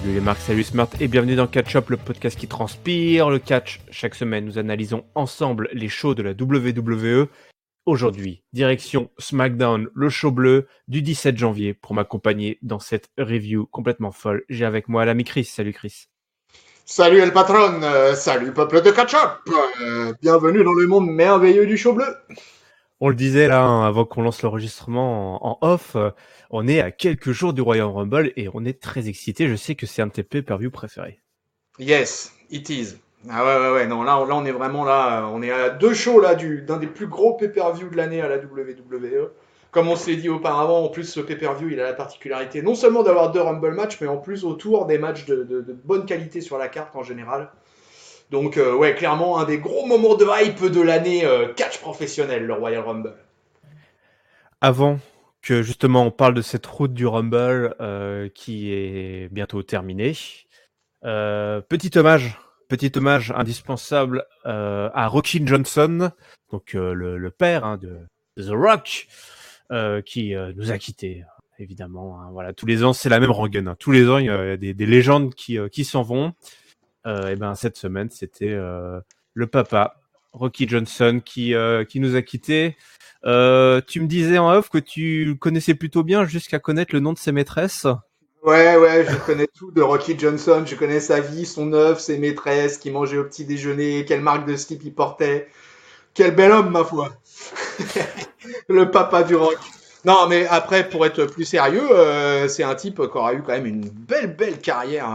Salut les marques, salut Smart et bienvenue dans Catch Up, le podcast qui transpire le catch. Chaque semaine, nous analysons ensemble les shows de la WWE. Aujourd'hui, direction SmackDown, le show bleu du 17 janvier. Pour m'accompagner dans cette review complètement folle, j'ai avec moi l'ami Chris. Salut Chris. Salut El Patron, salut peuple de Catch-Up, bienvenue dans le monde merveilleux du show bleu. On le disait là, avant qu'on lance l'enregistrement en off, on est à quelques jours du Royal Rumble et on est très excités. Je sais que c'est un de tes pay-per-view préférés. Yes, it is. Ah ouais, non, là on est vraiment là, on est à 2 shows là d'un des plus gros pay-per-view de l'année à la WWE. Comme on s'est dit auparavant, en plus ce pay-per-view il a la particularité non seulement d'avoir 2 Rumble matchs, mais en plus autour des matchs de bonne qualité sur la carte en général. Donc ouais, clairement un des gros moments de hype de l'année catch professionnel, le Royal Rumble. Avant que justement on parle de cette route du Rumble qui est bientôt terminée, petit hommage indispensable à Rocky Johnson, donc le père de The Rock, qui nous a quittés. Évidemment, hein, voilà, tous les ans c'est la même rengaine. Hein. Tous les ans il y a des légendes qui s'en vont. Et ben cette semaine c'était le papa Rocky Johnson qui nous a quittés. Tu me disais en off que tu connaissais plutôt bien jusqu'à connaître le nom de ses maîtresses. Ouais, je connais tout de Rocky Johnson, je connais sa vie, son œuvre, ses maîtresses, qui mangeait au petit déjeuner, quelle marque de slip il portait. Quel bel homme, ma foi. Le papa du rock. Non, mais après, pour être plus sérieux, c'est un type qui aura eu quand même une belle carrière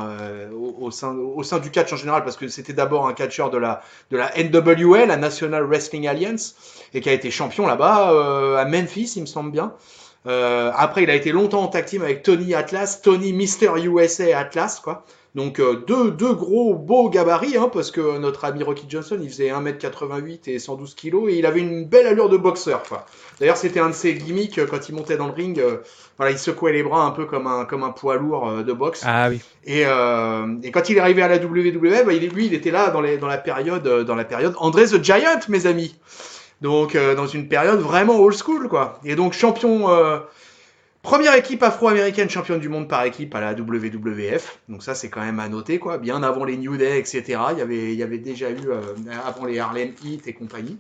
au sein du catch en général, parce que c'était d'abord un catcheur de la NWA, la National Wrestling Alliance, et qui a été champion là-bas, à Memphis, il me semble bien. Après, il a été longtemps en tag team avec Tony Atlas, Tony Mr. USA Atlas, quoi. Donc deux gros beaux gabarits, hein, parce que notre ami Rocky Johnson, il faisait 1m88 et 112 kg, et il avait une belle allure de boxeur, quoi. D'ailleurs, c'était un de ses gimmicks quand il montait dans le ring. Voilà, il secouait les bras un peu comme un poids lourd de boxe. Ah oui. Et quand il est arrivé à la WWE, bah, il était là dans la période André the Giant, mes amis. Donc dans une période vraiment old school, quoi. Et donc champion, première équipe afro-américaine championne du monde par équipe à la WWF. Donc ça c'est quand même à noter, quoi. Bien avant les New Day, etc. Il y avait déjà eu avant les Harlem Heat et compagnie.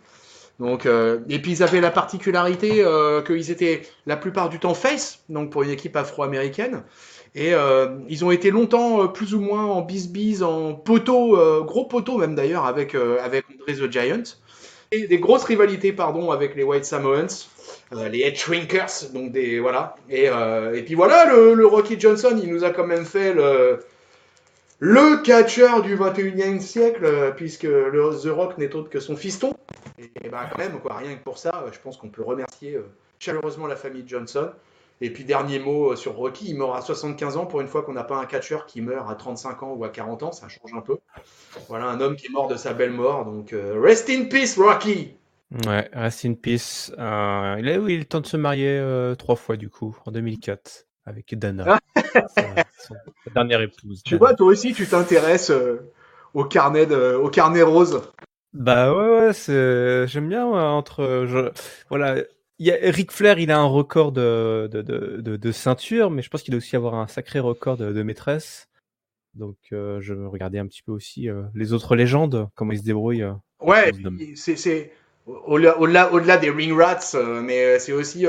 Donc et puis ils avaient la particularité qu'ils étaient la plupart du temps face, donc pour une équipe afro-américaine. Et ils ont été longtemps plus ou moins en bis-bis, en poteau, gros poteau même d'ailleurs avec André the Giant. Et des grosses rivalités pardon avec les White Samoans, les Head Shrinkers, donc des voilà. Et puis voilà le Rocky Johnson, il nous a quand même fait le catcheur du 21e siècle, puisque The Rock n'est autre que son fiston. Et bah quand même quoi, rien que pour ça, je pense qu'on peut remercier chaleureusement la famille Johnson. Et puis dernier mot sur Rocky, il meurt à 75 ans pour une fois qu'on n'a pas un catcheur qui meurt à 35 ans ou à 40 ans, ça change un peu. Voilà, un homme qui est mort de sa belle mort, donc rest in peace Rocky. Ouais, rest in peace. Il a eu le temps de se marier 3 fois du coup, en 2004, avec Dana, sa dernière épouse. Tu Dana. vois, toi aussi tu t'intéresses au carnet rose. Bah ouais, j'aime bien voilà. Ric Flair, il a un record de ceinture, mais je pense qu'il doit aussi avoir un sacré record de maîtresse. Donc je regardais un petit peu aussi les autres légendes, comment ils se débrouillent. Ouais, Dans ce domaine. c'est au-delà des ring rats, mais c'est aussi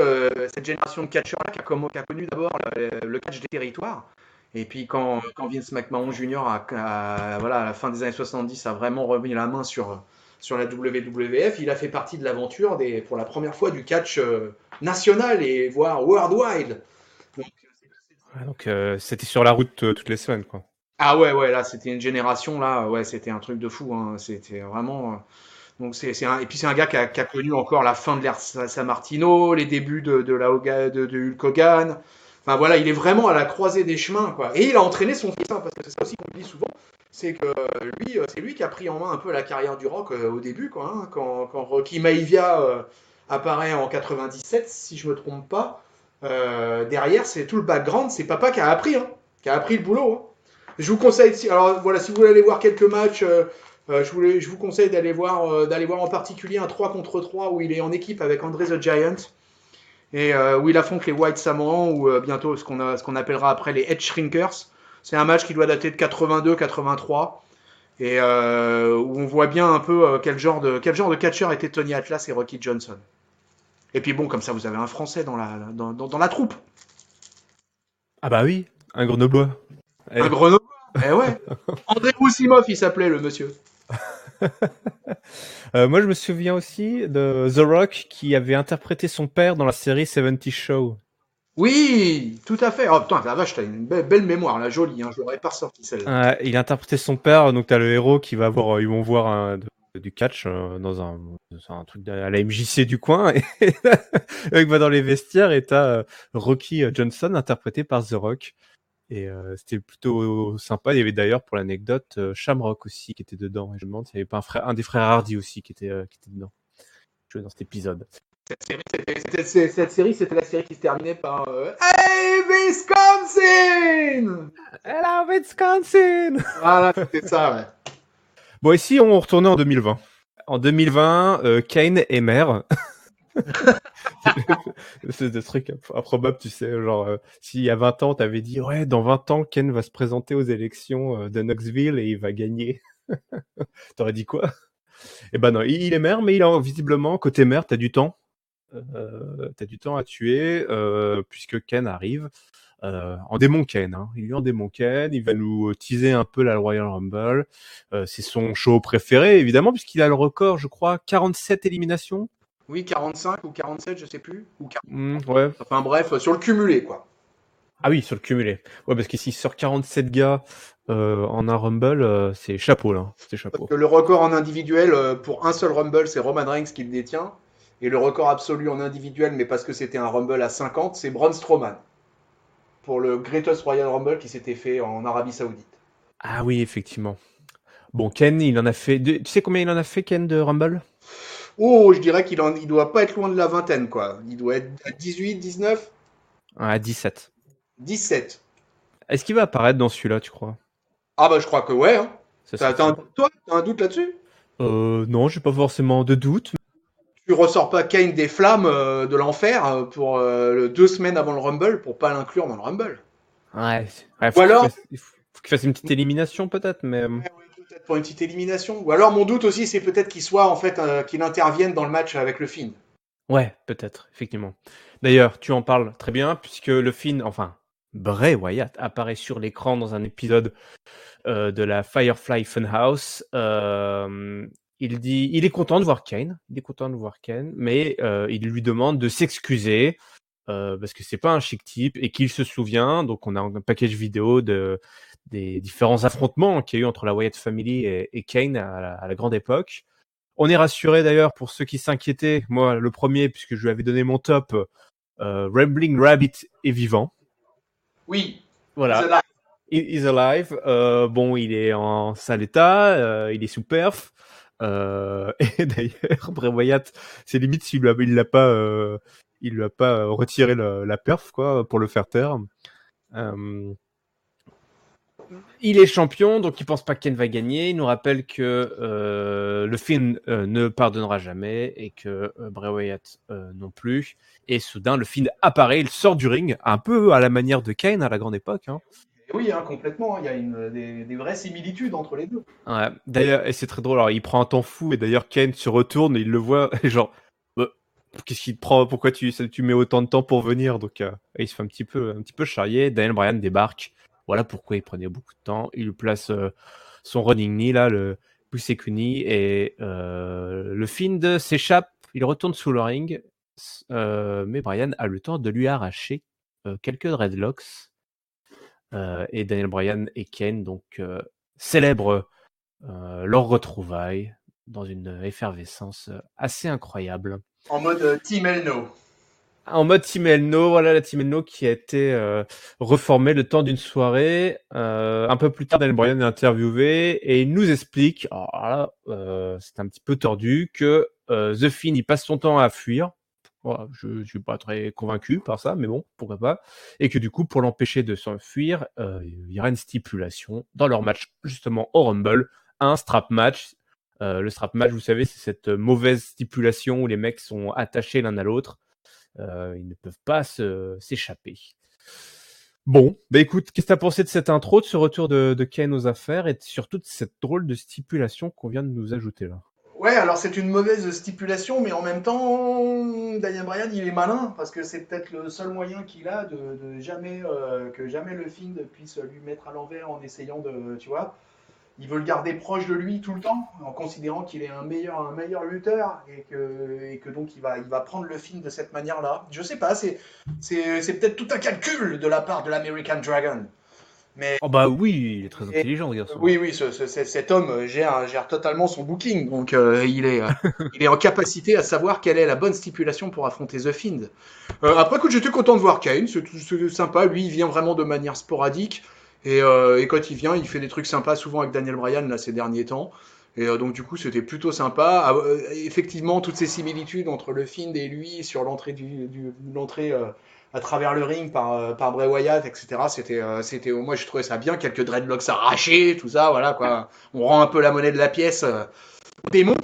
cette génération de catcheurs-là qui a connu d'abord le catch des territoires. Et puis quand Vince McMahon Jr. Voilà, à la fin des années 70 a vraiment remis la main sur la WWF, il a fait partie de l'aventure pour la première fois du catch national et voire worldwide. Donc, Donc c'était sur la route toutes les semaines, quoi. ah ouais, là c'était une génération, là, ouais, c'était un truc de fou, hein. C'était vraiment. Donc et puis c'est un gars qui a connu encore la fin de l'ère Sammartino, les débuts de Hulk Hogan. Enfin voilà, il est vraiment à la croisée des chemins, quoi. Et il a entraîné son fils, hein, parce que c'est ça aussi qu'on dit souvent, c'est que lui, c'est lui qui a pris en main un peu la carrière du rock au début, quoi. Hein, quand Rocky Maivia apparaît en 97, si je me trompe pas, derrière c'est tout le background, c'est papa qui a appris le boulot. Hein. Je vous conseille, alors voilà, si vous voulez aller voir quelques matchs. Je vous conseille d'aller voir en particulier un 3 contre 3 où il est en équipe avec André the Giant et où il affronte les White Samoans ou bientôt ce qu'on appellera après les Head Shrinkers. C'est un match qui doit dater de 82-83 et où on voit bien un peu quel genre de catcheur étaient Tony Atlas et Rocky Johnson. Et puis bon, comme ça, vous avez un Français dans la troupe. Ah bah oui, un Grenoblois. Un Eh. Grenoblois. Eh ouais. André Roussimoff, il s'appelait le monsieur. Moi, je me souviens aussi de The Rock qui avait interprété son père dans la série 70 Show. Oui, tout à fait. Oh putain, la vache, t'as une belle mémoire, là, jolie. Hein. Je l'aurais pas ressorti celle-là. Il a interprété son père, donc t'as le héros qui va voir, ils vont voir du catch dans un truc à la MJC du coin, et il va dans les vestiaires et t'as Rocky Johnson interprété par The Rock. Et c'était plutôt sympa. Il y avait d'ailleurs, pour l'anecdote, Shamrock aussi qui était dedans. Et je me demande s'il n'y avait pas un des frères Hardy aussi qui était dedans, joué dans cet épisode. Cette série, c'était la série qui se terminait par Hey Wisconsin. Hello, Wisconsin! Voilà, c'était ça, ouais. Bon, ici, on retournait en 2020. En 2020, Kane est maire. C'est des trucs improbables, tu sais. Genre, s'il y a 20 ans, t'avais dit, ouais, dans 20 ans, Kane va se présenter aux élections de Knoxville et il va gagner. T'aurais dit quoi? Eh ben non, il est maire, mais il a visiblement, côté maire, t'as du temps. T'as du temps à tuer, puisque Ken arrive en démon Ken. Hein. Il est en démon Ken, il va nous teaser un peu la Royal Rumble. C'est son show préféré, évidemment, puisqu'il a le record, je crois, 47 éliminations. Oui, 45 ou 47, je sais plus. Ou 40. Ouais. Enfin bref, sur le cumulé, quoi. Ah oui, sur le cumulé. Ouais, parce que s'il sort 47 gars en un Rumble, c'est chapeau, là. C'est Parce chapeau. que le record en individuel pour un seul Rumble, c'est Roman Reigns qui le détient. Et le record absolu en individuel, mais parce que c'était un Rumble à 50, c'est Braun Strowman. Pour le Greatest Royal Rumble qui s'était fait en Arabie Saoudite. Ah oui, effectivement. Bon, Ken, il en a fait... Tu sais combien il en a fait, Ken, de Rumble? Oh, je dirais il doit pas être loin de la vingtaine, quoi. Il doit être à 18, 19, Ah, 17. 17. Est-ce qu'il va apparaître dans celui-là, tu crois? Ah bah je crois que ouais. Hein. Ça serait T'as un sympa. doute, toi? T'as un doute là-dessus? Non, j'ai pas forcément de doute. Tu ressors pas Kane des flammes de l'enfer pour 2 semaines avant le Rumble pour pas l'inclure dans le Rumble. Ouais, Ou alors, faut qu'il fasse une petite élimination peut-être, mais ouais, ouais, peut-être pour une petite élimination. Ou alors mon doute aussi, c'est peut-être qu'il soit en fait qu'il intervienne dans le match avec le Finn. ouais, peut-être, effectivement. D'ailleurs, tu en parles très bien puisque le Finn, enfin Bray Wyatt, apparaît sur l'écran dans un épisode de la Firefly Funhouse. Il est content de voir Kane, mais il lui demande de s'excuser parce que c'est pas un chic type et qu'il se souvient. Donc, on a un package vidéo des différents affrontements qu'il y a eu entre la Wyatt Family et Kane à la grande époque. On est rassuré d'ailleurs pour ceux qui s'inquiétaient. Moi, le premier, puisque je lui avais donné mon top, Rambling Rabbit est vivant. Oui, he's Voilà, alive. He's alive. Bon, il est en sale état, il est sous perf. Et d'ailleurs, Bray Wyatt, c'est limite s'il il lui a pas retiré la perf quoi pour le faire taire. Euh, il est champion, donc il pense pas que Ken va gagner. Il nous rappelle que le Finn ne pardonnera jamais et que Bray Wyatt non plus. Et soudain, le Finn apparaît, il sort du ring, un peu à la manière de Kane à la grande époque. Hein. Oui, hein, complètement. Il y a des vraies similitudes entre les deux. Ouais. D'ailleurs, et c'est très drôle. Alors, il prend un temps fou et d'ailleurs, Kane se retourne et il le voit et genre, qu'est-ce qu'il te prend? Pourquoi tu mets autant de temps pour venir? Donc, il se fait un petit peu charrier. Daniel Bryan débarque. Voilà pourquoi il prenait beaucoup de temps. Il lui place son running knee là, le Busekuni et le Fiend s'échappe. Il retourne sous le ring, mais Bryan a le temps de lui arracher quelques dreadlocks. Et Daniel Bryan et Kane donc célèbrent leur retrouvaille dans une effervescence assez incroyable. En mode Team Elno. En mode Team Elno, voilà la Team Elno qui a été reformée le temps d'une soirée. Un peu plus tard, Daniel Bryan est interviewé et il nous explique, alors là, c'est un petit peu tordu, que The Fiend il passe son temps à fuir. Voilà, je suis pas très convaincu par ça, mais bon, pourquoi pas. Et que du coup, pour l'empêcher de s'enfuir, il y aura une stipulation dans leur match, justement au Rumble, un strap match. Le strap match, vous savez, c'est cette mauvaise stipulation où les mecs sont attachés l'un à l'autre. Ils ne peuvent pas s'échapper. Bon, bah écoute, qu'est-ce que t'as pensé de cette intro, de ce retour de Kane aux affaires et surtout de cette drôle de stipulation qu'on vient de nous ajouter là? Ouais, alors c'est une mauvaise stipulation, mais en même temps, Daniel Bryan, il est malin, parce que c'est peut-être le seul moyen qu'il a de jamais, que jamais le Fiend puisse lui mettre à l'envers en essayant de, tu vois, il veut le garder proche de lui tout le temps, en considérant qu'il est un meilleur lutteur, et que donc il va prendre le Fiend de cette manière-là. Je sais pas, c'est peut-être tout un calcul de la part de l'American Dragon. Mais Oh bah oui, il est très et- intelligent ce garçon. oui, oui, cet homme gère totalement son booking, donc il est en capacité à savoir quelle est la bonne stipulation pour affronter The Fiend. Après, écoute, j'étais content de voir Kane, c'est sympa. Lui, il vient vraiment de manière sporadique, et quand il vient, il fait des trucs sympas, souvent avec Daniel Bryan là ces derniers temps. Et donc du coup, c'était plutôt sympa. Effectivement, toutes ces similitudes entre le Fiend et lui sur l'entrée à travers le ring par Bray Wyatt, etc. Moi, j'ai trouvé ça bien. Quelques dreadlocks arrachés, tout ça, voilà quoi. On rend un peu la monnaie de la pièce au démon.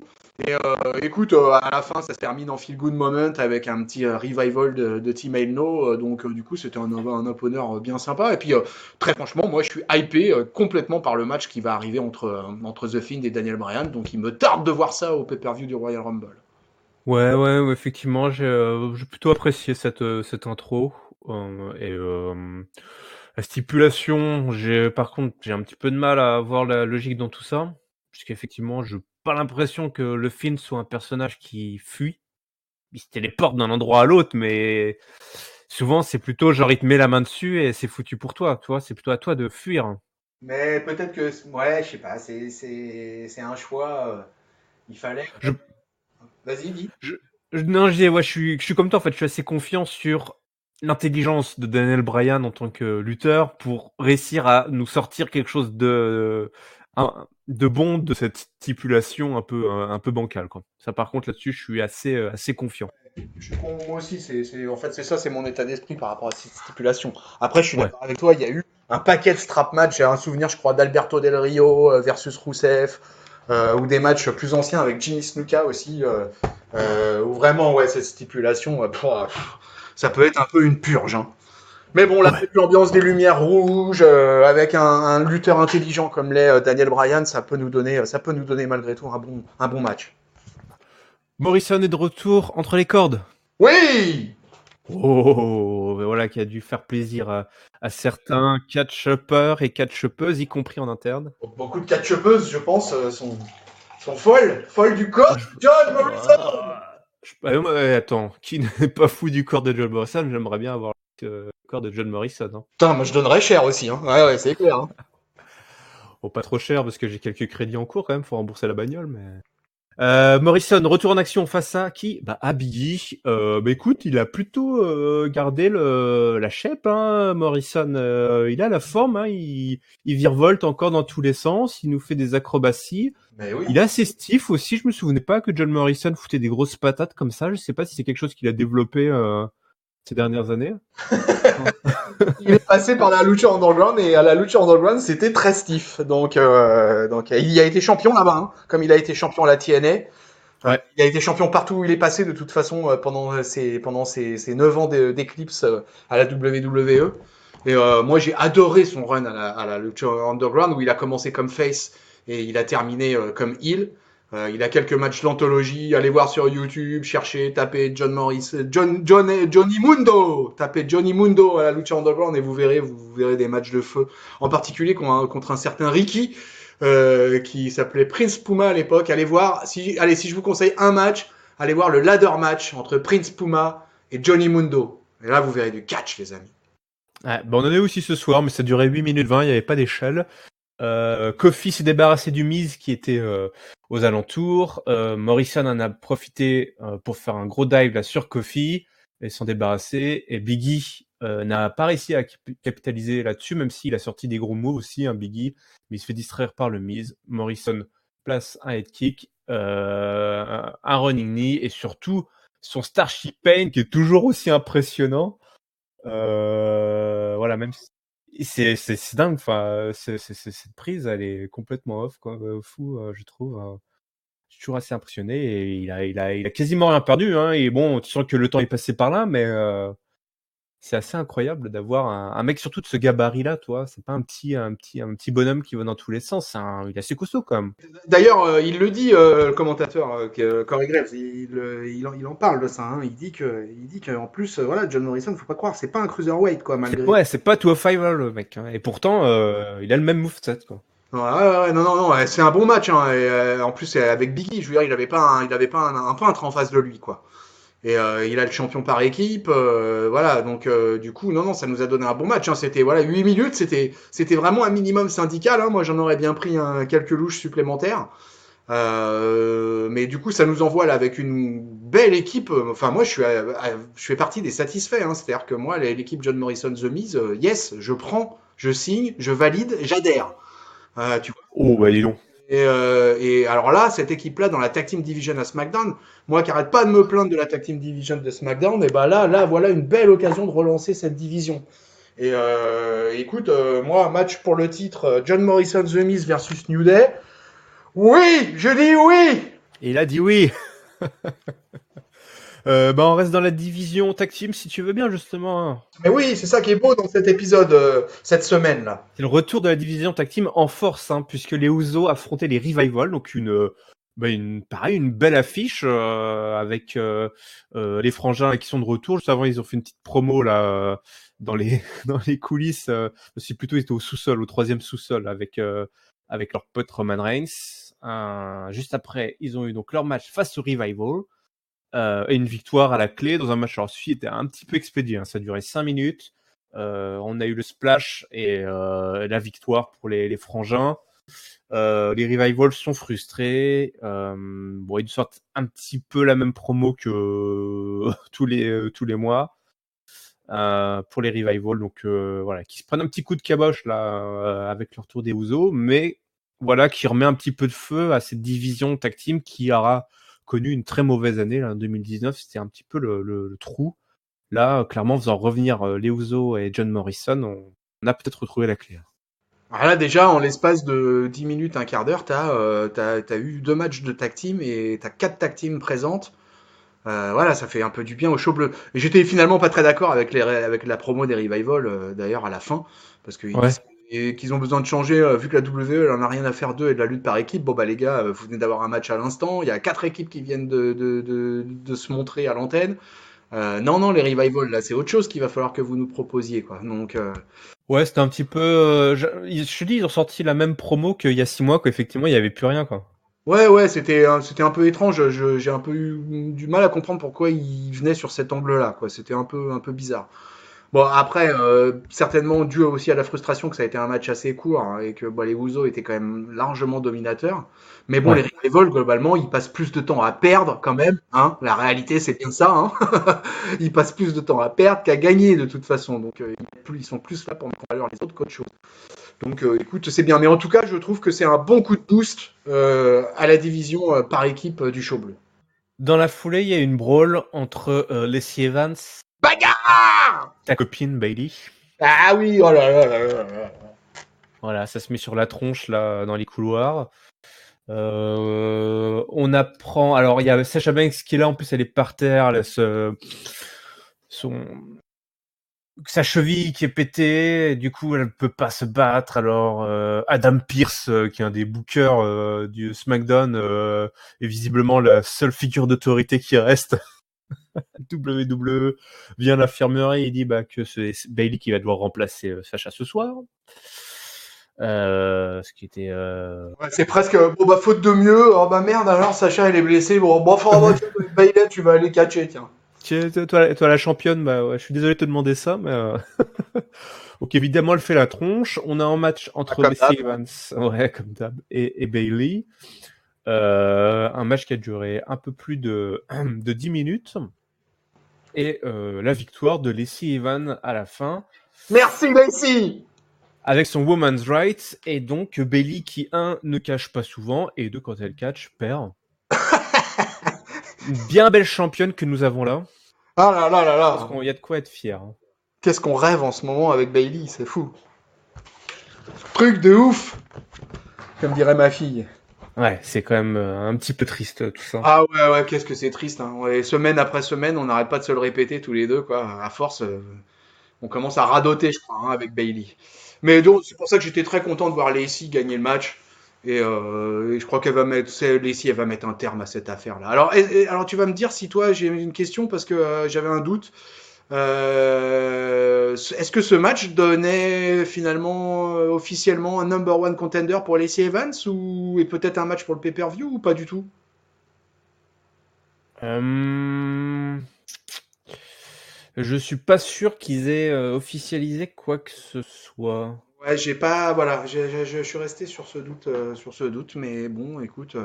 Écoute, à la fin, ça se termine en feel good moment avec un petit revival de Team Halo. Donc, du coup, c'était un opener bien sympa. Et puis, très franchement, moi, je suis hypé complètement par le match qui va arriver entre The Fiend et Daniel Bryan. Donc, il me tarde de voir ça au pay-per-view du Royal Rumble. Ouais, effectivement, j'ai plutôt apprécié cette intro. La stipulation, par contre, j'ai un petit peu de mal à voir la logique dans tout ça. Puisqu'effectivement, j'ai pas l'impression que le film soit un personnage qui fuit. Il se téléporte d'un endroit à l'autre, mais souvent, c'est plutôt genre, il te met la main dessus et c'est foutu pour toi, tu vois. C'est plutôt à toi de fuir. Mais peut-être que, ouais, je sais pas, c'est un choix. Il fallait. Je, Vas-y, dis. je, non, je dis, ouais, je suis comme toi, en fait. Je suis assez confiant sur l'intelligence de Daniel Bryan en tant que lutteur pour réussir à nous sortir quelque chose de bon de cette stipulation un peu bancale, quoi. Ça, par contre, là-dessus, je suis assez confiant. Moi aussi, en fait, c'est ça, c'est mon état d'esprit par rapport à cette stipulation. Après, je suis Ouais. d'accord avec toi, il y a eu un paquet de strap matchs. J'ai un souvenir, je crois, d'Alberto Del Rio versus Rousseff, ou des matchs plus anciens avec Jimmy Snuka aussi, où vraiment, ouais, cette stipulation, ça peut être un peu une purge, hein. Mais bon, là, Ouais. avec l'ambiance des lumières rouges, avec un lutteur intelligent comme l'est Daniel Bryan, ça peut nous donner malgré tout un bon match. Morrison est de retour entre les cordes. Oui! Oh, mais voilà qui a dû faire plaisir à certains catch-uppers et catch-uppeuses, y compris en interne. Beaucoup de catcheuses, je pense, sont folles du corps. Oh, John Morrison! ah, ouais, attends, qui n'est pas fou du corps de John Morrison? J'aimerais bien avoir le corps de John Morrison, hein. Putain, moi je donnerais cher aussi, hein. Ouais, ouais, c'est clair, hein. Bon, pas trop cher parce que j'ai quelques crédits en cours quand même, faut rembourser la bagnole, mais. Morrison, retour en action face à qui? Bah, à Biggie. Bah, écoute, il a plutôt gardé la shape, hein, Morrison. Il a la forme, hein, il virevolte encore dans tous les sens, il nous fait des acrobaties. Mais oui. Il est assez stiff aussi, je me souvenais pas que John Morrison foutait des grosses patates comme ça. Je sais pas si c'est quelque chose qu'il a développé ces dernières années. Il est passé par la Lucha Underground et à la Lucha Underground, c'était très stiff. Donc il y a été champion là-bas, hein, comme il a été champion à la TNA. Ouais. Il a été champion partout où il est passé de toute façon ses 9 ans d'éclipse à la WWE. Et moi j'ai adoré son run à la Lucha Underground où il a commencé comme face et il a terminé comme heel. Il a quelques matchs d'anthologie, allez voir sur YouTube, cherchez, tapez Johnny Mundo, tapez Johnny Mundo à la Lucha Underground et vous verrez des matchs de feu, en particulier contre un certain Ricky, qui s'appelait Prince Puma à l'époque. Allez voir, si je vous conseille un match, allez voir le ladder match entre Prince Puma et Johnny Mundo. Et là, vous verrez du catch, les amis. Ouais, bah on en est aussi ce soir, mais ça durait 8 minutes 20, il n'y avait pas d'échelle. Kofi s'est débarrassé du Miz qui était aux alentours. Morrison en a profité pour faire un gros dive là sur Kofi et s'en débarrasser. Et Biggie n'a pas réussi à capitaliser là-dessus, même s'il a sorti des gros moves aussi, hein, Biggie, mais il se fait distraire par le Miz. Morrison place un head kick, un running knee et surtout son Starship Pain qui est toujours aussi impressionnant. Voilà, même si c'est dingue, enfin, cette prise, elle est complètement off, quoi, fou, je trouve. Je suis toujours assez impressionné et il a quasiment rien perdu, hein. Et bon, tu sens que le temps est passé par là, mais C'est assez incroyable d'avoir un mec surtout de ce gabarit-là, toi. C'est pas un petit bonhomme qui va dans tous les sens. Il est assez costaud quand même. D'ailleurs, il le dit, le commentateur, Corey Graves, il en parle de ça. Hein. Il dit qu'en plus, voilà, John Morrison, faut pas croire, c'est pas un cruiserweight, quoi, malgré. Ouais, c'est pas 205 le mec. Hein. Et pourtant, il a le même moveset, quoi. Ouais, non, c'est un bon match. Hein, et, en plus, avec Biggie, je veux dire, il avait pas un peintre en face de lui, quoi. Et il a le champion par équipe, voilà. Donc du coup, non, ça nous a donné un bon match. Hein. C'était 8 minutes, c'était vraiment un minimum syndical. Hein. Moi, j'en aurais bien pris quelques louches supplémentaires. Mais du coup, ça nous envoie là avec une belle équipe. Enfin, moi, je fais partie des satisfaits. Hein. C'est-à-dire que moi, l'équipe John Morrison The Miz, yes, je prends, je signe, je valide, j'adhère. Tu vois. Oh, bah dis donc. Et alors là, cette équipe-là, dans la Tag Team Division à SmackDown, moi qui arrête pas de me plaindre de la Tag Team Division de SmackDown, et ben là, voilà une belle occasion de relancer cette division. Et écoute, moi, match pour le titre, John Morrison The Miz versus New Day. Oui, je dis oui. Et il a dit oui. On reste dans la division tag team si tu veux bien justement. Mais oui, c'est ça qui est beau dans cet épisode, cette semaine-là. C'est le retour de la division tag team en force, hein, puisque les Usos affrontaient les Revival, donc une belle affiche avec les frangins qui sont de retour. Juste avant, ils ont fait une petite promo là dans les coulisses. C'est plutôt ils étaient au sous-sol, au 3e sous-sol avec leur pote Roman Reigns. Juste après, ils ont eu donc leur match face au Revival. Et une victoire à la clé dans un match. Alors, celui était un petit peu expédié, hein. Ça a duré 5 minutes. On a eu le splash et la victoire pour les frangins. Les Revivals sont frustrés. Ils sortent un petit peu la même promo que tous les mois pour les Revivals. Donc voilà, qui se prennent un petit coup de caboche là avec le retour des Usos, mais voilà, qui remet un petit peu de feu à cette division tag team qui aura connu une très mauvaise année là, en 2019. C'était un petit peu le trou. Là, clairement, en faisant revenir les Usos et John Morrison, on a peut-être retrouvé la clé. Alors là, déjà, en l'espace de 10 minutes, un quart d'heure, t'as eu 2 matchs de tag team et t'as 4 tag teams présentes. Voilà, ça fait un peu du bien au show bleu. Et j'étais finalement pas très d'accord avec la promo des Revival, d'ailleurs, à la fin, parce qu'ils disent qu'ils ont besoin de changer, vu que la WWE, elle en a rien à faire d'eux et de la lutte par équipe. Bon, bah, les gars, vous venez d'avoir un match à l'instant. Il y a 4 équipes qui viennent de se montrer à l'antenne. Non, les Revival, là, c'est autre chose qu'il va falloir que vous nous proposiez, quoi. Donc, ouais, c'était un petit peu. Je te dis, ils ont sorti la même promo qu'il y a 6 mois, qu'effectivement, il n'y avait plus rien, quoi. ouais, c'était un peu étrange. J'ai un peu eu du mal à comprendre pourquoi ils venaient sur cet angle-là, quoi. C'était un peu bizarre. Bon, après, certainement dû aussi à la frustration que ça a été un match assez court, hein, et que les Usos étaient quand même largement dominateurs. Mais bon, Ouais. les Revival, globalement, ils passent plus de temps à perdre quand même. Hein. La réalité, c'est bien ça. Hein. Ils passent plus de temps à perdre qu'à gagner de toute façon. Donc, ils sont plus là pour mettre en valeur les autres qu'autre chose. Donc, écoute, c'est bien. Mais en tout cas, je trouve que c'est un bon coup de boost à la division par équipe du show bleu. Dans la foulée, il y a une brawl entre Lacey Evans, Bagarre! ta copine Bailey. Ah oui, oh là là là là là. Voilà, ça se met sur la tronche là dans les couloirs. On apprend. Alors, il y a Sasha Banks qui est là. En plus, elle est par terre. Sa cheville qui est pétée. Et du coup, elle ne peut pas se battre. Alors, Adam Pearce, qui est un des bookers du SmackDown, est visiblement la seule figure d'autorité qui reste. WWE vient à l'infirmerie et dit que c'est Bailey qui va devoir remplacer Sasha ce soir. Ce qui était Ouais, c'est presque faute de mieux. Oh bah merde, alors Sacha elle est blessée. Bailey, tu vas aller catcher, tiens. toi la championne, ouais, je suis désolé de te demander ça, mais donc évidemment elle fait la tronche. On a un match entre Lacey Evans, ouais, comme d'hab, et Bailey. Un match qui a duré un peu plus de 10 minutes. Et la victoire de Lacey Evans à la fin. Merci Lacey! Avec son Woman's Rights, et donc Bailey qui, 1, ne cache pas souvent, et 2, quand elle catch, perd. Une bien belle championne que nous avons là. Ah là là là là! Parce qu'il y a de quoi être fier. Hein. Qu'est-ce qu'on rêve en ce moment avec Bailey, c'est fou. Truc de ouf! Comme dirait ma fille. Ouais, c'est quand même un petit peu triste tout ça. Ah qu'est-ce que c'est triste. Hein. Ouais, semaine après semaine, on n'arrête pas de se le répéter tous les deux, quoi. À force, On commence à radoter, je crois, hein, avec Bailey. Mais donc, c'est pour ça que j'étais très content de voir Lacey gagner le match. Et je crois qu'elle va mettre, Lacey, elle va mettre un terme à cette affaire-là. Alors tu vas me dire si toi, j'ai une question parce que j'avais un doute. Est-ce que ce match donnait finalement officiellement un number one contender pour Lacey Evans ou et peut-être un match pour le pay-per-view ou pas du tout? Euh, Je suis pas sûr qu'ils aient officialisé quoi que ce soit. Ouais, j'ai pas, voilà, je suis resté sur ce doute, mais bon, écoute.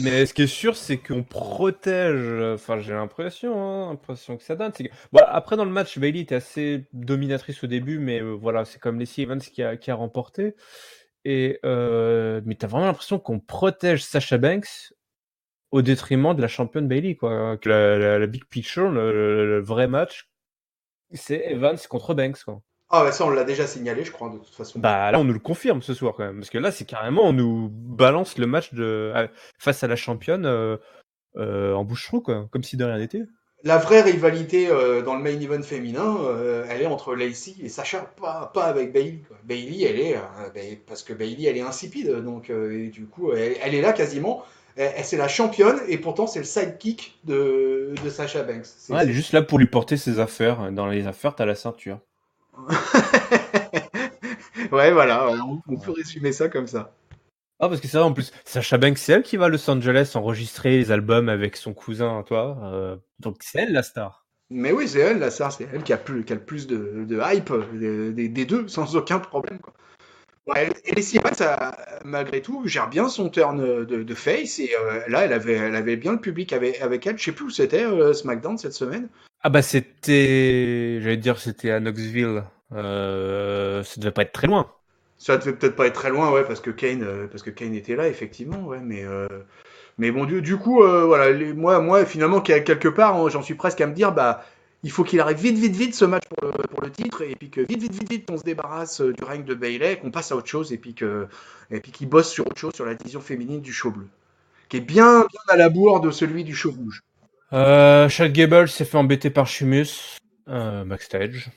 Mais ce qui est sûr, c'est qu'on protège. Enfin, j'ai l'impression que ça donne. Bon, après, dans le match, Bailey était assez dominatrice au début, mais voilà, c'est comme Lacey Evans qui a remporté. Mais t'as vraiment l'impression qu'on protège Sasha Banks au détriment de la championne Bailey, quoi. Que la big picture, le vrai match, c'est Evans contre Banks, quoi. Ah ouais, ça on l'a déjà signalé, je crois, de toute façon. Bah là, on nous le confirme ce soir quand même, parce que là, c'est carrément, on nous balance le match face à la championne en bouche-trou, quoi, comme si de rien n'était. La vraie rivalité dans le main event féminin, elle est entre Lacey et Sacha, pas avec Bailey, quoi. Bailey, elle est parce que Bailey, elle est insipide, donc et du coup, elle est là quasiment. C'est la championne et pourtant c'est le sidekick de Sasha Banks. Ouais, elle est juste là pour lui porter ses affaires. Dans les affaires, t'as la ceinture. Ouais, voilà, on peut Ouais. résumer ça comme ça. Ah, parce que c'est vrai, en plus, Sacha Banks, c'est elle qui va à Los Angeles enregistrer les albums avec son cousin, toi. Donc c'est elle la star. Mais oui, c'est elle, là, ça, c'est elle qui a le plus de hype des deux, sans aucun problème, quoi. Ouais, et Lacey Evans, malgré tout, gère bien son turn de face, et là, elle avait bien le public avec elle. Je sais plus où c'était, SmackDown, cette semaine. Ah bah j'allais dire c'était à Knoxville. Ça devait pas être très loin. Ça devait peut-être pas être très loin, ouais, parce que Kane était là, effectivement, ouais, mais bon, du coup, voilà, moi, finalement, quelque part, hein, j'en suis presque à me dire, bah, il faut qu'il arrive vite, vite, vite ce match pour le titre, et puis que vite, vite, vite, vite, on se débarrasse du règne de Bayley, qu'on passe à autre chose, et puis qu'il bosse sur autre chose, sur la division féminine du show bleu, qui est bien, bien à la bourre de celui du show rouge. Chad Gable s'est fait embêter par Sheamus backstage.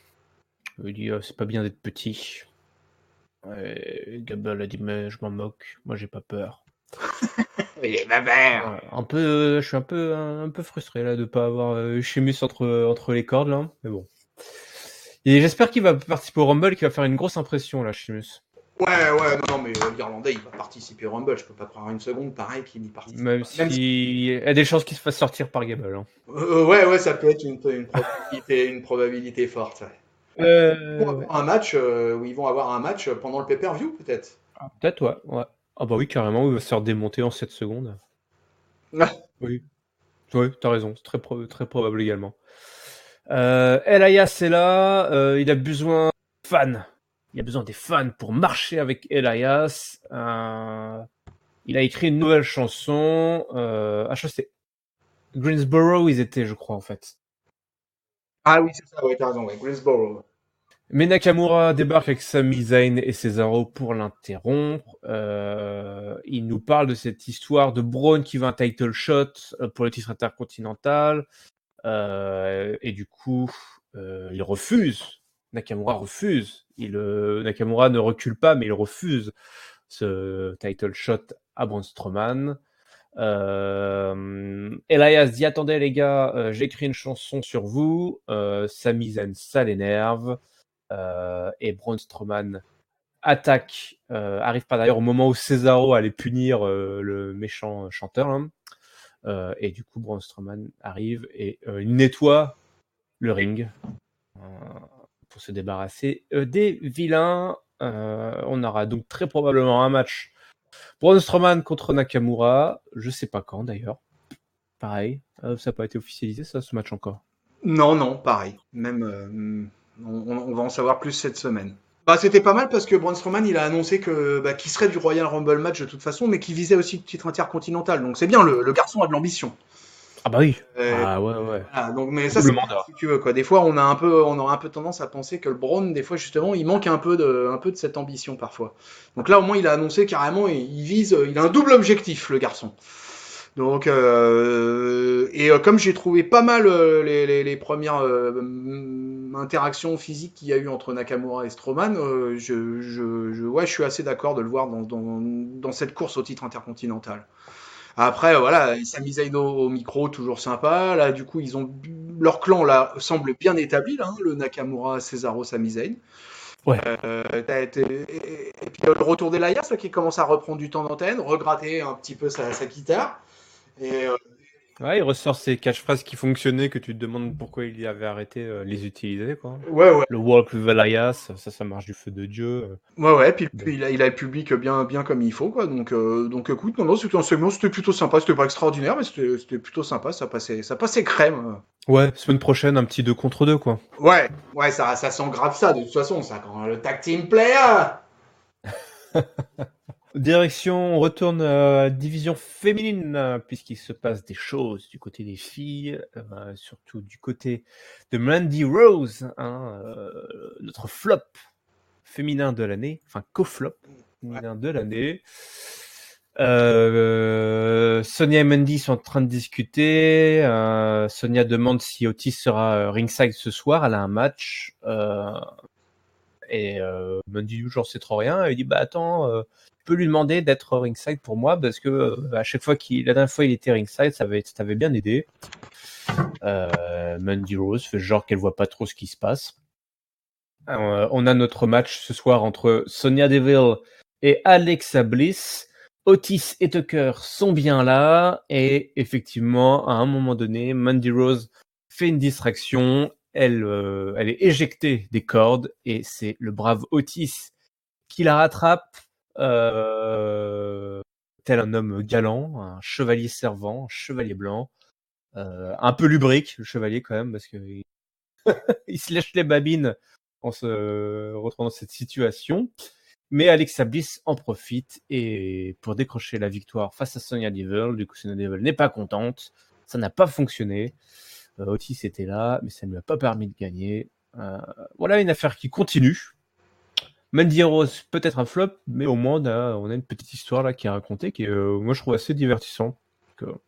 Il dit c'est pas bien d'être petit. Gable a dit mais je m'en moque, moi j'ai pas peur. Il est ma mère. Ouais, je suis un peu frustré là de pas avoir Sheamus entre les cordes là, mais bon. Et j'espère qu'il va participer au Rumble, qu'il va faire une grosse impression là, Sheamus. Ouais, non, mais l'Irlandais, il va participer au Rumble, je peux pas croire une seconde, pareil, qu'il n'y participe Même pas. Même si, s'il y a des chances qu'il se fasse sortir par Gable. Hein. ouais, ça peut être une probabilité forte, ouais. Ouais. Ils vont avoir un match pendant le pay-per-view, peut-être. Peut-être, ouais. Ouais. Ah bah oui, carrément, il va se faire démonter en 7 secondes. Oui, oui, t'as raison, c'est très probable également. Elias est là, il a besoin de fans. Il a besoin des fans pour marcher avec Elias. Il a écrit une nouvelle chanson. Je sais, Greensboro, ils étaient, je crois, en fait. Ah oui, c'est ça, ouais, t'as raison, ouais, Greensboro. Mais Nakamura débarque avec Sami Zayn et Cesaro pour l'interrompre. Il nous parle de cette histoire de Braun qui veut un title shot pour le titre intercontinental. Et du coup, il refuse. Nakamura refuse. Nakamura ne recule pas, mais il refuse ce title shot à Braun Strowman. Elias dit attendez les gars, j'ai écrit une chanson sur vous. Sami Zayn, ça l'énerve. Et Braun Strowman arrive pas d'ailleurs au moment où Cesaro allait punir le méchant chanteur. Hein. Et du coup, Braun Strowman arrive et il nettoie le ring pour se débarrasser des vilains. On aura donc très probablement un match Braun Strowman contre Nakamura. Je sais pas quand d'ailleurs. Pareil, ça n'a pas été officialisé ça, ce match encore. Non, pareil. Même, on va en savoir plus cette semaine. Bah, c'était pas mal parce que Braun Strowman, il a annoncé qu'il serait du Royal Rumble match de toute façon, mais qu'il visait aussi le titre intercontinental. Donc c'est bien, le garçon a de l'ambition. Ah bah oui. Euh, Ah ouais. Voilà, donc, mais ça, Double c'est bien, mandat. si tu veux, quoi. Des fois, on aura un peu tendance à penser que le Braun, des fois, justement, il manque un peu de cette ambition, parfois. Donc là, au moins, il a annoncé carrément, il vise, il a un double objectif, le garçon. Donc, comme j'ai trouvé pas mal les premières interaction physique qu'il y a eu entre Nakamura et Strowman, ouais, je suis assez d'accord de le voir dans cette course au titre intercontinental. Après, voilà, Sami Zayn au micro, toujours sympa. Là, du coup, leur clan là semble bien établi, là, hein, le Nakamura, Cesaro, Sami Zayn. Ouais. Et puis le retour d'Elias là, qui commence à reprendre du temps d'antenne, regratter un petit peu sa guitare. Et Ouais, il ressort ces catchphrases qui fonctionnaient, que tu te demandes pourquoi il y avait arrêté les utiliser, quoi. ouais, ouais. Le Walk with Elias, ça marche du feu de Dieu. Ouais, ouais, puis, Bon. puis il a le public bien comme il faut, quoi. Donc écoute, non, c'était un segment, c'était plutôt sympa. C'était pas extraordinaire, mais c'était plutôt sympa. Ça passait crème. Ouais, semaine prochaine, un petit 2 contre 2, quoi. Ouais, ouais, ça sent grave ça, de toute façon, ça, quand le tag team player. Direction, on retourne à la division féminine, puisqu'il se passe des choses du côté des filles, surtout du côté de Mandy Rose, hein, notre flop féminin de l'année, enfin co-flop féminin de l'année. Sonia et Mandy sont en train de discuter. Sonia demande si Otis sera ringside ce soir. Elle a un match. Et Mandy dit, j'en sais trop rien. Elle dit, bah attends, tu peux lui demander d'être ringside pour moi, parce que à chaque fois la dernière fois il était ringside, ça t'avait bien aidé. Mandy Rose fait genre qu'elle voit pas trop ce qui se passe. On a notre match ce soir entre Sonya Deville et Alexa Bliss. Otis et Tucker sont bien là, et effectivement, à un moment donné, Mandy Rose fait une distraction. Elle est éjectée des cordes, et c'est le brave Otis qui la rattrape, tel un homme galant, un chevalier servant, un chevalier blanc, un peu lubrique, le chevalier quand même, parce que il se lèche les babines en se retrouvant dans cette situation. Mais Alexa Bliss en profite, et pour décrocher la victoire face à Sonya Deville. Du coup, Sonya Deville n'est pas contente, ça n'a pas fonctionné. Otis était là, mais ça ne lui a pas permis de gagner. Voilà une affaire qui continue. Mandy Rose, peut-être un flop, mais au moins on a une petite histoire là qui est racontée, qui est, moi je trouve assez divertissant. Donc,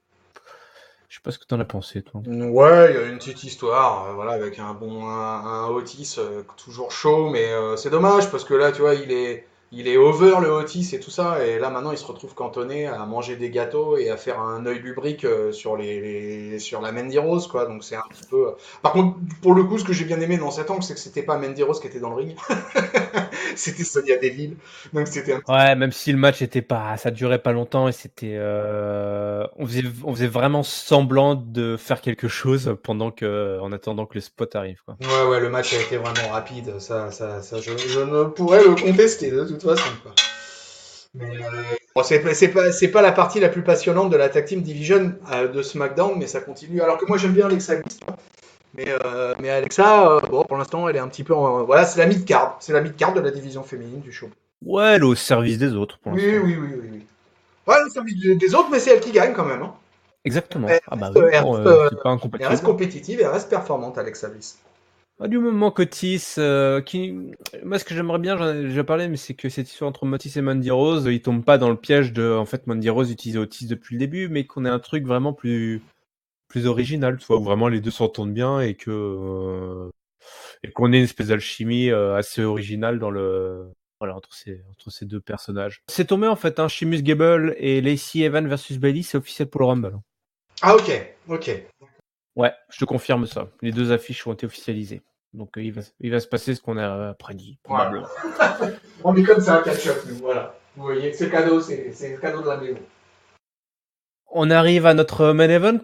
je sais pas ce que t'en as pensé, toi. Ouais, il y a une petite histoire, voilà, avec un Otis toujours chaud, mais c'est dommage parce que là, tu vois, il est over le Otis et tout ça, et là maintenant il se retrouve cantonné à manger des gâteaux et à faire un œil lubrique sur la Mandy Rose, quoi. Donc c'est un petit peu. Par contre, pour le coup, ce que j'ai bien aimé dans cet angle, c'est que c'était pas Mandy Rose qui était dans le ring, c'était Sonya Deville. Donc c'était un petit. Ouais, même si le match était pas, ça durait pas longtemps, et c'était, on faisait vraiment semblant de faire quelque chose en attendant que le spot arrive, quoi. Ouais, ouais, le match a été vraiment rapide, ça, je ne pourrais le contester de toute façon, quoi. Mais bon, c'est pas la partie la plus passionnante de la Tag Team Division de SmackDown, mais ça continue. Alors que moi j'aime bien Alexa Bliss, mais Alexa, bon, pour l'instant, elle est un petit peu voilà, c'est la mid-card. C'est la mid-card de la division féminine du show. Ouais, elle est au service des autres pour Oui, l'instant. oui, oui, oui, oui. Ouais, le service des autres, mais c'est elle qui gagne quand même, hein. Exactement. Elle Ah bah reste, oui, elle bon, reste, c'est pas elle reste incompatible. compétitive et elle reste performante, Alexa Bliss. Du moment qu'Otis, moi ce que j'aimerais bien, j'en ai déjà parlé, mais c'est que cette histoire entre Otis et Mandy Rose, il tombe pas dans le piège de, en fait, Mandy Rose utilise Otis depuis le début, mais qu'on ait un truc vraiment plus original, tu vois, où vraiment les deux s'entendent bien, et qu'on ait une espèce d'alchimie assez originale voilà, entre ces deux personnages. C'est tombé en fait, hein, Sheamus Gable et Lacey Evans versus Bayley, c'est officiel pour le Rumble. Ah, ok, ok. Ouais, je te confirme ça. Les deux affiches ont été officialisées. Donc il va se passer ce qu'on a prédit, Voilà. probablement. On est comme ça, catch-up, nous, voilà. Vous voyez, c'est cadeau, c'est le cadeau de la maison. On arrive à notre main event,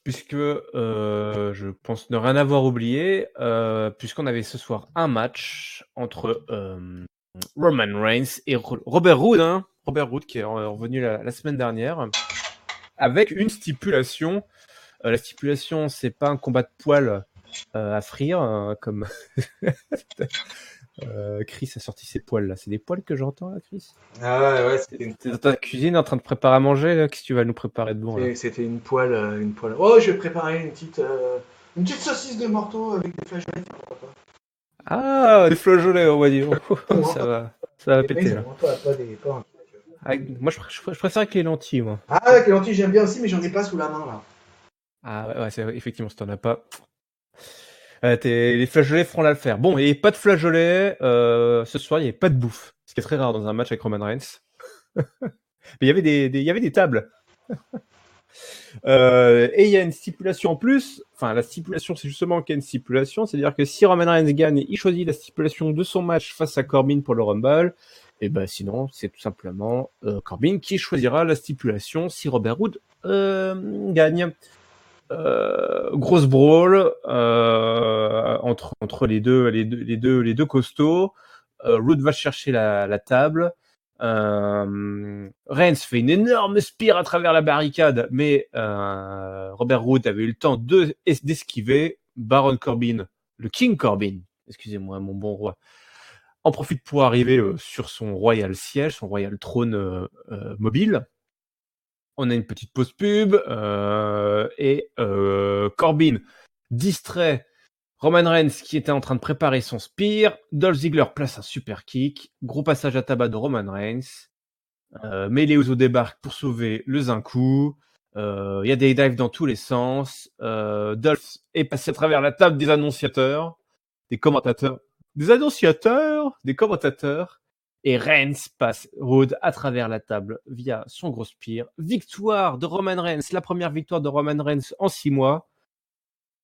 puisque je pense ne rien avoir oublié, puisqu'on avait ce soir un match entre Roman Reigns et Robert Roode, hein, Robert Roode qui est revenu la semaine dernière, avec une stipulation. La stipulation, c'est pas un combat de poils à frire, comme Chris a sorti ses poils là. C'est des poils que j'entends là, Chris? Ah ouais, ouais, T'es dans ta cuisine en train de préparer à manger là? Qu'est-ce que tu vas nous préparer de bon là? c'était une poêle, une poêle. Oh, je vais préparer une petite saucisse de morteau avec des flageolets. Ah, des flageolets, on va dire. Moi, Ça va les péter maisons, là. hein, pas des. Pas... Moi, je préfère avec les lentilles, moi. Ah, avec les lentilles, j'aime bien aussi, mais j'en ai pas sous la main là. Ah ouais, effectivement, si t'en as pas. Les flageolets feront l'affaire. Bon, et pas de flageolets. Ce soir, il n'y avait pas de bouffe. Ce qui est très rare dans un match avec Roman Reigns. Mais il y avait il y avait des tables. Et il y a une stipulation en plus. Enfin, la stipulation, c'est justement qu'il y a une stipulation. C'est-à-dire que si Roman Reigns gagne, il choisit la stipulation de son match face à Corbin pour le Rumble. Et ben sinon, c'est tout simplement Corbin qui choisira la stipulation si Robert Roode gagne. Grosse brawl entre les deux costauds. Roode va chercher la table. Reigns fait une énorme spire à travers la barricade, mais Robert Roode avait eu le temps d'esquiver. Baron Corbin, le King Corbin, excusez-moi mon bon roi, en profite pour arriver sur son royal siège, son royal trône mobile. On a une petite pause pub et Corbin distrait Roman Reigns qui était en train de préparer son spear. Dolph Ziggler place un super kick. Gros passage à tabac de Roman Reigns. Melee Uso débarque pour sauver le Zinku. Il y a des dives dans tous les sens. Dolph est passé à travers la table des annonciateurs, des commentateurs, des commentateurs. Et Reigns passe Roode à travers la table via son gros spear. Victoire de Roman Reigns, la première victoire de Roman Reigns en 6 mois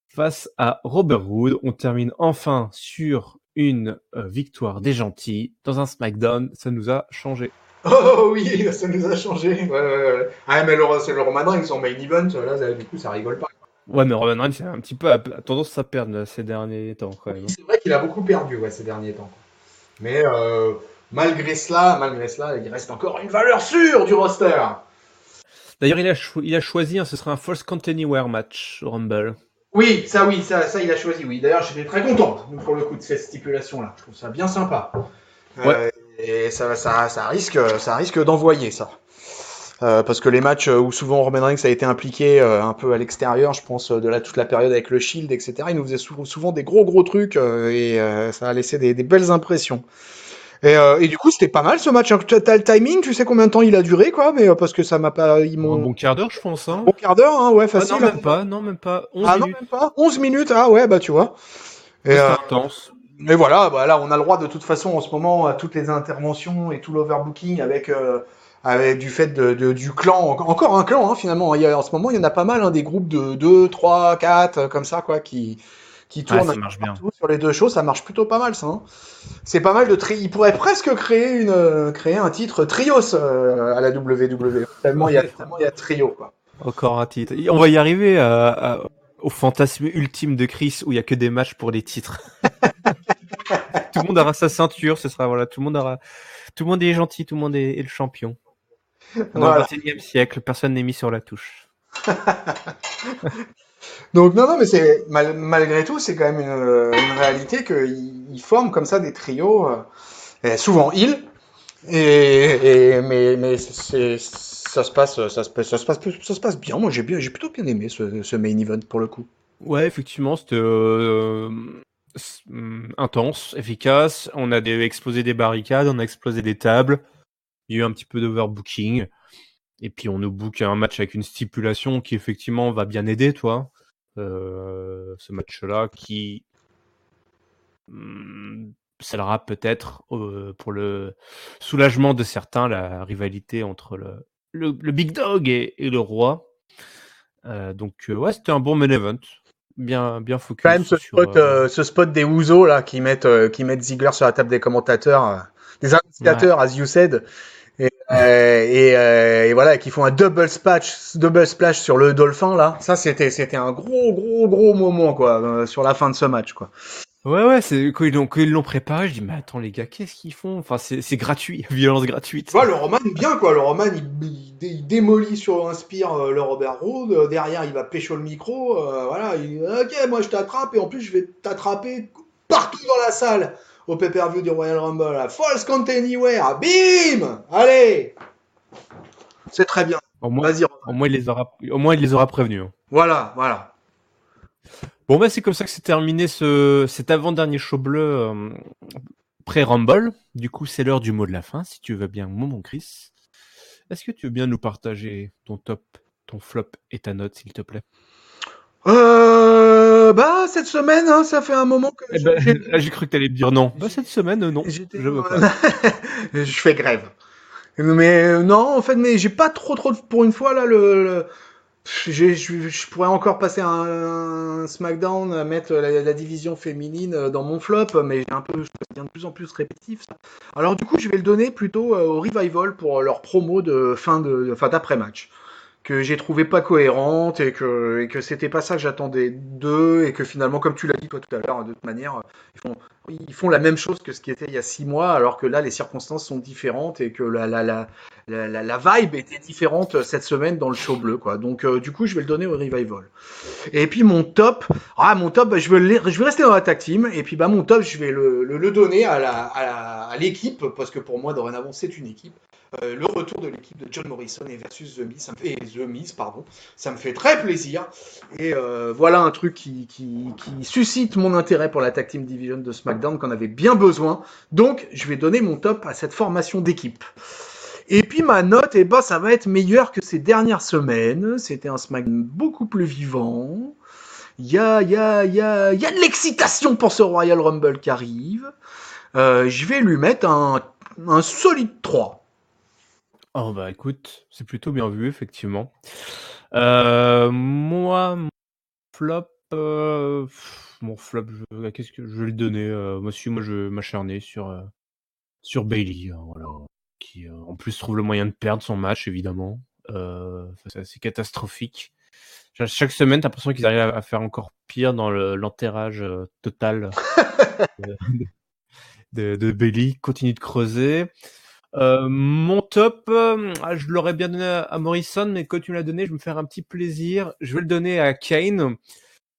face à Robert Roode. On termine enfin sur une victoire des gentils. Dans un SmackDown, ça nous a changé. Oh oui, ça nous a changé. Ouais. Ah, mais c'est le Roman Reigns en main event, là, du coup, ça rigole pas. Ouais, mais Roman Reigns a un petit peu tendance à perdre ces derniers temps, quand même. C'est vrai qu'il a beaucoup perdu ces derniers temps. Mais malgré cela, il reste encore une valeur sûre du roster. D'ailleurs, il a choisi, ce sera un First Count Anywhere match, Rumble. Oui, ça, il a choisi, oui. D'ailleurs, j'étais très content, pour le coup, de cette stipulation-là. Je trouve ça bien sympa. Ouais. Et ça risque d'envoyer, ça. Parce que les matchs où souvent Roman Reigns a été impliqué un peu à l'extérieur, je pense de toute la période avec le Shield, etc., il nous faisait souvent des gros trucs et ça a laissé des belles impressions. Et du coup, c'était pas mal ce match. Hein. T'as le timing, tu sais combien de temps il a duré, quoi, mais parce que ça m'a pas. Un bon quart d'heure, je pense. Hein. Bon quart d'heure, hein, ouais, facile. Non, même pas. 11 ah minutes. non, même pas. 11 minutes, ah ouais, bah tu vois. C'était intense. Mais voilà, bah là, on a le droit de toute façon en ce moment à toutes les interventions et tout l'overbooking avec du fait du clan, encore un clan hein, finalement. En ce moment, il y en a pas mal, hein, des groupes de 2, 3, 4, comme ça, quoi, qui tournent ça marche bien. sur les deux shows. Ça marche plutôt pas mal, ça. Hein. C'est pas mal de il pourrait presque créer un titre trios à la WWE. Tellement il y a trio, quoi. Encore un titre. On va y arriver au fantasme ultime de Chris où il y a que des matchs pour les titres. Tout le monde aura sa ceinture, ce sera tout le monde est gentil, tout le monde est le champion. On est au XXIe siècle, personne n'est mis sur la touche. Donc non, mais c'est malgré tout, c'est quand même une réalité qu'ils forment comme ça des trios, souvent ils, mais ça se passe bien. Moi, j'ai plutôt bien aimé ce main event pour le coup. Ouais, effectivement, c'était intense, efficace. On a explosé des barricades, on a explosé des tables. Il y a eu un petit peu d'overbooking. Et puis on nous book un match avec une stipulation qui effectivement va bien aider, toi. Ce match-là qui scellera peut-être pour le soulagement de certains la rivalité entre le Big Dog et le Roi. Donc ouais, c'était un bon main event. Bien focus. Quand même ce spot des Ouzo là qui mettent Ziggler sur la table des commentateurs, des annonciateurs, as you said. Et voilà, qui font un double splash sur le Dolphin là. Ça c'était un gros moment quoi sur la fin de ce match quoi. Ouais, c'est quand ils l'ont préparé, je dis mais attends les gars, qu'est-ce qu'ils font? Enfin c'est gratuit, violence gratuite. Ouais, le Roman bien quoi, le Roman il démolit sur un spear le Robert Roode, derrière il va pécho le micro, voilà, OK, moi je t'attrape et en plus je vais t'attraper partout dans la salle au pay-per-view du Royal Rumble, là. False Count Anywhere, bim, allez. C'est très bien. Vas-y. Au moins il les aura prévenus. Hein. Voilà. Bon, c'est comme ça que c'est terminé cet avant-dernier show bleu pré-Rumble. Du coup, c'est l'heure du mot de la fin, si tu veux bien, mon Chris. Est-ce que tu veux bien nous partager ton top, ton flop et ta note, s'il te plaît? Bah, cette semaine, hein, ça fait un moment que Eh ben, là, j'ai cru que t'allais me dire non. Bah, cette semaine, non. j'étais, Je veux pas. je fais grève. Mais non, en fait, mais j'ai pas trop pour une fois là je pourrais encore passer un SmackDown à mettre la division féminine dans mon flop, mais ça devient de plus en plus répétitif ça. Alors du coup, je vais le donner plutôt au Revival pour leur promo de fin d'après match que j'ai trouvé pas cohérente et que c'était pas ça que j'attendais d'eux et que finalement, comme tu l'as dit toi tout à l'heure, de toute manière, ils font la même chose que ce qui était il y a 6 mois, alors que là, les circonstances sont différentes et que la vibe était différente cette semaine dans le show bleu, quoi. Donc, du coup, je vais le donner au Revival. Et puis mon top, bah, je vais rester dans la tag team. Et puis, bah, mon top, je vais le donner à l'équipe parce que pour moi, dorénavant, c'est une équipe. Le retour de l'équipe de John Morrison et versus The Miz, ça me fait très plaisir. Et voilà un truc qui suscite mon intérêt pour la Tag Team Division de SmackDown qu'on avait bien besoin. Donc, je vais donner mon top à cette formation d'équipe. Et puis ma note, ça va être meilleur que ces dernières semaines. C'était un SmackDown beaucoup plus vivant. Il y a de l'excitation pour ce Royal Rumble qui arrive. Je vais lui mettre un solide 3. Oh bah écoute, c'est plutôt bien vu, effectivement. Moi, mon flop, qu'est-ce que je vais le donner moi je vais m'acharner sur Bayley, voilà, qui en plus trouve le moyen de perdre son match, évidemment. C'est assez catastrophique. Chaque semaine, t'as l'impression qu'ils arrivent à faire encore pire dans l'enterrage total de Bayley. Continue de creuser. Mon top, je l'aurais bien donné à Morrison, mais quand tu me l'as donné, je vais me faire un petit plaisir. Je vais le donner à Kane,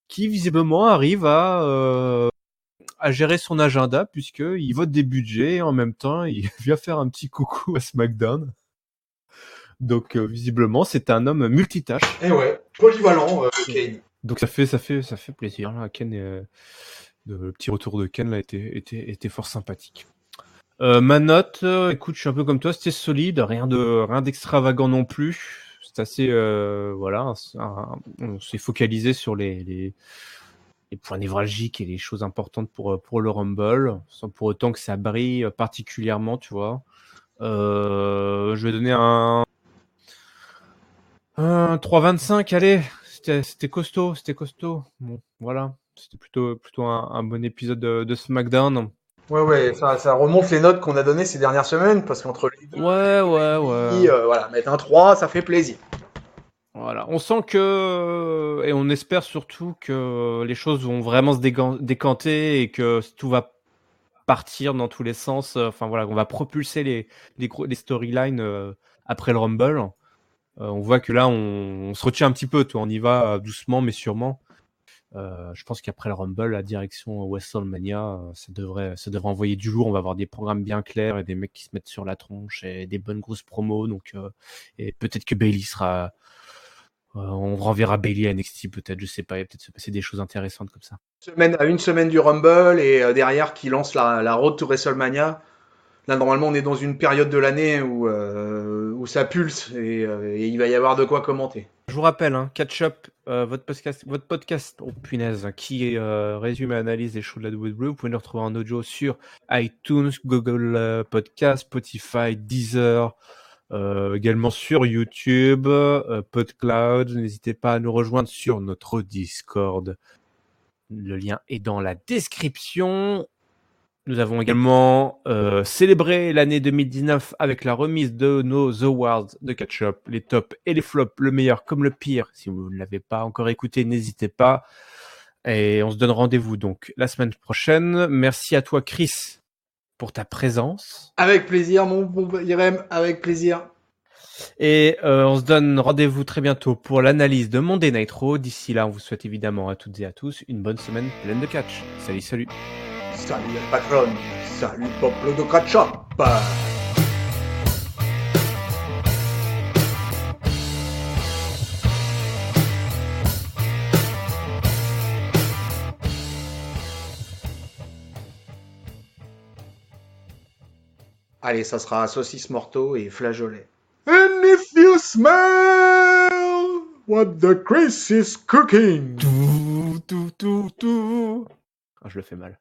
qui visiblement arrive à gérer son agenda, puisqu'il vote des budgets et en même temps, il vient faire un petit coucou à SmackDown. Donc visiblement, c'est un homme multitâche. Et ouais, polyvalent, Kane. Donc ça fait plaisir. Là, Kane, le petit retour de Kane là était fort sympathique. Ma note, écoute, je suis un peu comme toi, c'était solide, rien d'extravagant non plus. C'est assez, voilà, on s'est focalisé sur les points névralgiques et les choses importantes pour le Rumble, sans pour autant que ça brille particulièrement, tu vois. Je vais donner un 3,25, allez, c'était costaud. Bon, voilà, c'était plutôt un bon épisode de SmackDown. Ouais, ça remonte les notes qu'on a données ces dernières semaines, parce qu'entre les deux, Ouais. voilà, mettre un 3, ça fait plaisir. Voilà, on sent que, et on espère surtout que les choses vont vraiment se décanter et que tout va partir dans tous les sens. Enfin voilà, on va propulser les storylines après le Rumble. On voit que là, on se retient un petit peu, on y va doucement mais sûrement. Je pense qu'après le Rumble, la direction WrestleMania, ça devrait envoyer du lourd. On va avoir des programmes bien clairs et des mecs qui se mettent sur la tronche et des bonnes grosses promos. Donc, et peut-être que Bayley sera. On renverra Bayley à NXT, peut-être, je sais pas. Il va peut-être se passer des choses intéressantes comme ça. À une semaine du Rumble et derrière qui lance la road to WrestleMania. Là, normalement, on est dans une période de l'année où ça pulse et il va y avoir de quoi commenter. Je vous rappelle, Catch Up, votre podcast, oh punaise, qui résume et analyse les shows de la WWE. Vous pouvez le retrouver en audio sur iTunes, Google Podcast, Spotify, Deezer, également sur YouTube, PodCloud. N'hésitez pas à nous rejoindre sur notre Discord. Le lien est dans la description. Nous avons également célébré l'année 2019 avec la remise de nos awards de catch-up, les tops et les flops, le meilleur comme le pire. Si vous ne l'avez pas encore écouté, n'hésitez pas. Et on se donne rendez-vous donc la semaine prochaine. Merci à toi, Chris, pour ta présence. Avec plaisir, mon Irem, avec plaisir. Et on se donne rendez-vous très bientôt pour l'analyse de Monday Night Raw. D'ici là, on vous souhaite évidemment à toutes et à tous une bonne semaine pleine de catch. Salut. Salut patron, salut peuple de catch-up. Allez, ça sera saucisse morteau et flageolet. And if you smell what the Chris is cooking. tout. Ah, je le fais mal.